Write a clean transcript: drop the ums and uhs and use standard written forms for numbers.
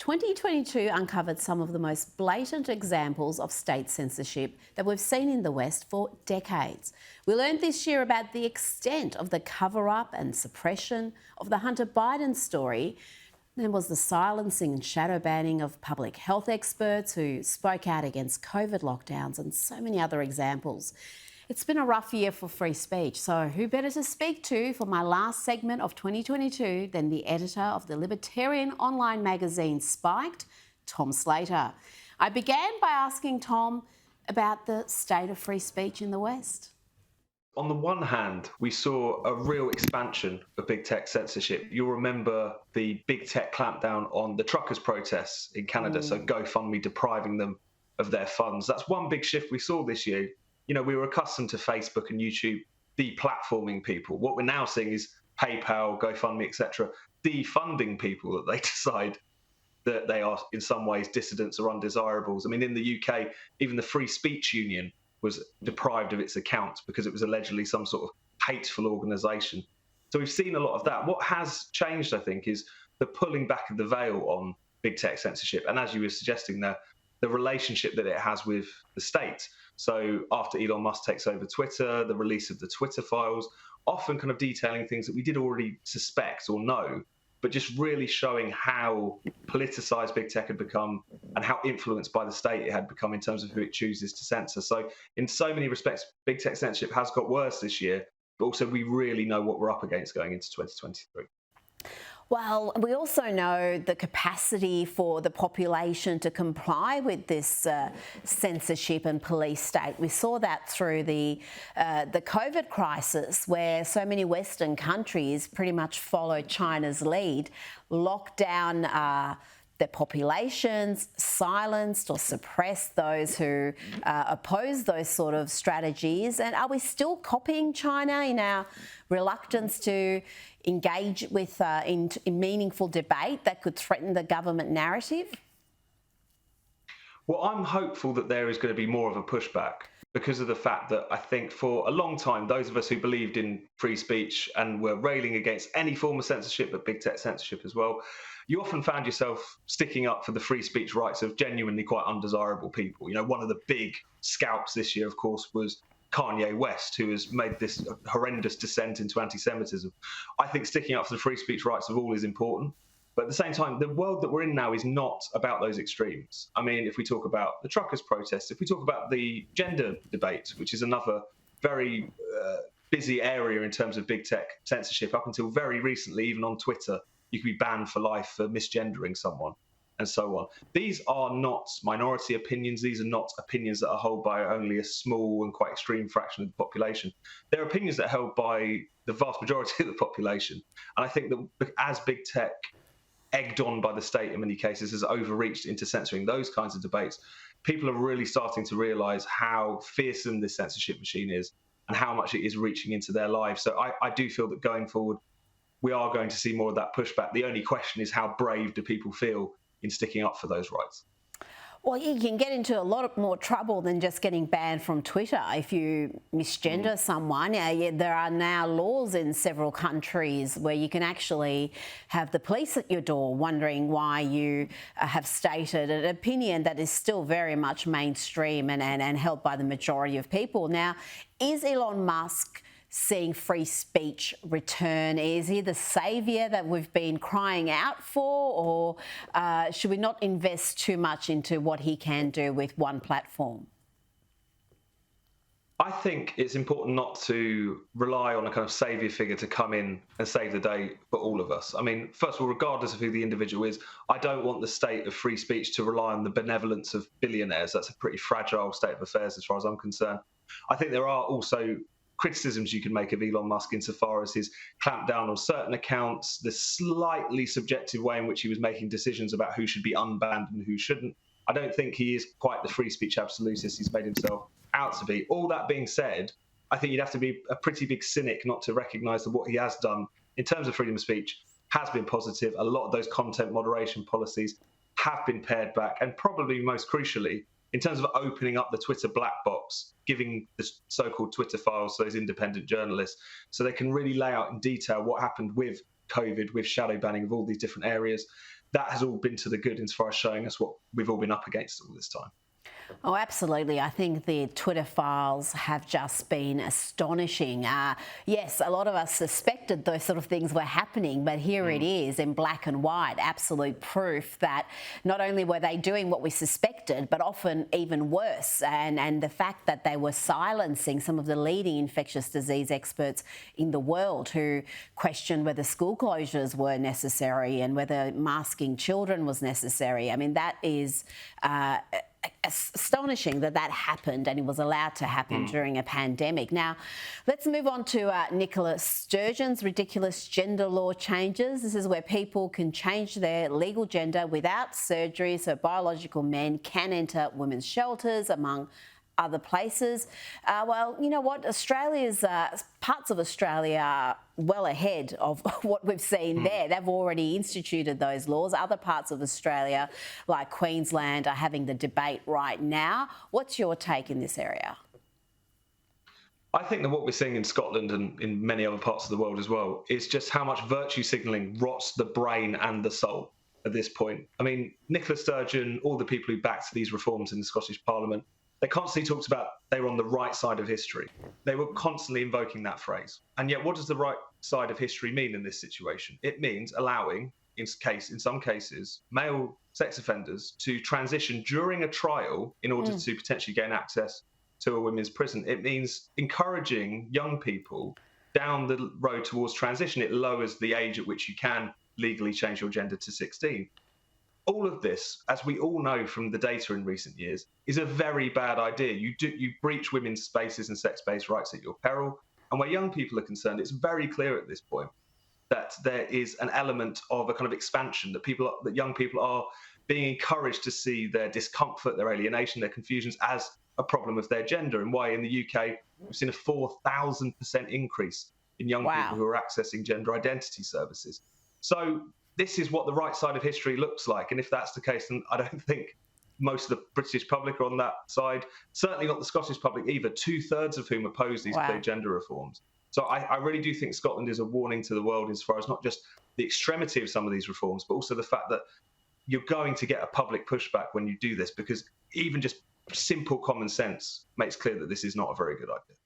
2022 uncovered some of the most blatant examples of state censorship that we've seen in the West for decades. We learned this year about the extent of the cover-up and suppression of the Hunter Biden story. There was the silencing and shadow banning of public health experts who spoke out against COVID lockdowns and so many other examples. It's been a rough year for free speech, so who better to speak to for my last segment of 2022 than the editor of the libertarian online magazine Spiked, Tom Slater. I began by asking Tom about the state of free speech in the West. On the one hand, we saw a real expansion of big tech censorship. You'll remember the big tech clampdown on the truckers' protests in Canada, so GoFundMe depriving them of their funds. That's one big shift we saw this year. You know, we were accustomed to Facebook and YouTube deplatforming people. What we're now seeing is PayPal, GoFundMe, etc., defunding people that they decide that they are in some ways dissidents or undesirables. I mean, in the UK, even the Free Speech Union was deprived of its account because it was allegedly some sort of hateful organisation. So we've seen a lot of that. What has changed, I think, is the pulling back of the veil on big tech censorship. And as you were suggesting there, the relationship that it has with the state. So after Elon Musk takes over Twitter, the release of the Twitter files, often kind of detailing things that we did already suspect or know, but just really showing how politicized big tech had become and how influenced by the state it had become in terms of who it chooses to censor. So in so many respects, big tech censorship has got worse this year, but also we really know what we're up against going into 2023. Well, we also know the capacity for the population to comply with this censorship and police state. We saw that through the COVID crisis, where so many Western countries pretty much followed China's lead, locked down their populations, silenced or suppressed those who oppose those sort of strategies. And are we still copying China in our reluctance to engage with in meaningful debate that could threaten the government narrative? Well, I'm hopeful that there is going to be more of a pushback because of the fact that I think for a long time, those of us who believed in free speech and were railing against any form of censorship, but big tech censorship as well, you often found yourself sticking up for the free speech rights of genuinely quite undesirable people. You know, one of the big scalps this year, of course, was Kanye West, who has made this horrendous descent into anti-Semitism. I think sticking up for the free speech rights of all is important. But at the same time, the world that we're in now is not about those extremes. I mean, if we talk about the truckers' protests, if we talk about the gender debate, which is another very busy area in terms of big tech censorship, up until very recently, even on Twitter, you could be banned for life for misgendering someone and so on. These are not minority opinions. These are not opinions that are held by only a small and quite extreme fraction of the population. They're opinions that are held by the vast majority of the population. And I think that as big tech, egged on by the state in many cases, has overreached into censoring those kinds of debates, people are really starting to realise how fearsome this censorship machine is and how much it is reaching into their lives. So I do feel that going forward, we are going to see more of that pushback. The only question is how brave do people feel in sticking up for those rights? Well, you can get into a lot more trouble than just getting banned from Twitter if you misgender someone. There are now laws in several countries where you can actually have the police at your door wondering why you have stated an opinion that is still very much mainstream and held by the majority of people. Now, is Elon Musk seeing free speech return? Is he the saviour that we've been crying out for, or should we not invest too much into what he can do with one platform? I think it's important not to rely on a kind of saviour figure to come in and save the day for all of us. I mean, first of all, regardless of who the individual is, I don't want the state of free speech to rely on the benevolence of billionaires. That's a pretty fragile state of affairs as far as I'm concerned. I think there are also criticisms you can make of Elon Musk insofar as his clampdown on certain accounts, the slightly subjective way in which he was making decisions about who should be unbanned and who shouldn't. I don't think he is quite the free speech absolutist he's made himself out to be. All that being said, I think you'd have to be a pretty big cynic not to recognise that what he has done in terms of freedom of speech has been positive. A lot of those content moderation policies have been pared back, and probably most crucially, in terms of opening up the Twitter black box, giving the so-called Twitter files to those independent journalists so they can really lay out in detail what happened with COVID, with shadow banning of all these different areas. that has all been to the good as far as showing us what we've all been up against all this time. Oh, absolutely. I think the Twitter files have just been astonishing. Yes, a lot of us suspected those sort of things were happening, but here it is in black and white, absolute proof that not only were they doing what we suspected, but often even worse. And the fact that they were silencing some of the leading infectious disease experts in the world who questioned whether school closures were necessary and whether masking children was necessary. I mean, that is astonishing that happened and it was allowed to happen during a pandemic. Now, let's move on to Nicola Sturgeon's ridiculous gender law changes. This is where people can change their legal gender without surgery, so biological men can enter women's shelters, among other places. Well, you know what? Parts of Australia are well ahead of what we've seen there. They've already instituted those laws. Other parts of Australia, like Queensland, are having the debate right now. What's your take in this area? I think that what we're seeing in Scotland and in many other parts of the world as well is just how much virtue signalling rots the brain and the soul at this point. I mean, Nicola Sturgeon, all the people who backed these reforms in the Scottish Parliament, they constantly talked about they were on the right side of history. They were constantly invoking that phrase. And yet, what does the right side of history mean in this situation? It means allowing, in some cases, male sex offenders to transition during a trial in order to potentially gain access to a women's prison. It means encouraging young people down the road towards transition. It lowers the age at which you can legally change your gender to 16. All of this, as we all know from the data in recent years, is a very bad idea. You breach women's spaces and sex-based rights at your peril. And where young people are concerned, it's very clear at this point that there is an element of a kind of expansion, that young people are being encouraged to see their discomfort, their alienation, their confusions as a problem of their gender, and why in the UK we've seen a 4,000% increase in young people who are accessing gender identity services. So this is what the right side of history looks like. And if that's the case, then I don't think most of the British public are on that side. Certainly not the Scottish public either, 2/3 of whom oppose these clear gender reforms. So I really do think Scotland is a warning to the world as far as not just the extremity of some of these reforms, but also the fact that you're going to get a public pushback when you do this, because even just simple common sense makes clear that this is not a very good idea.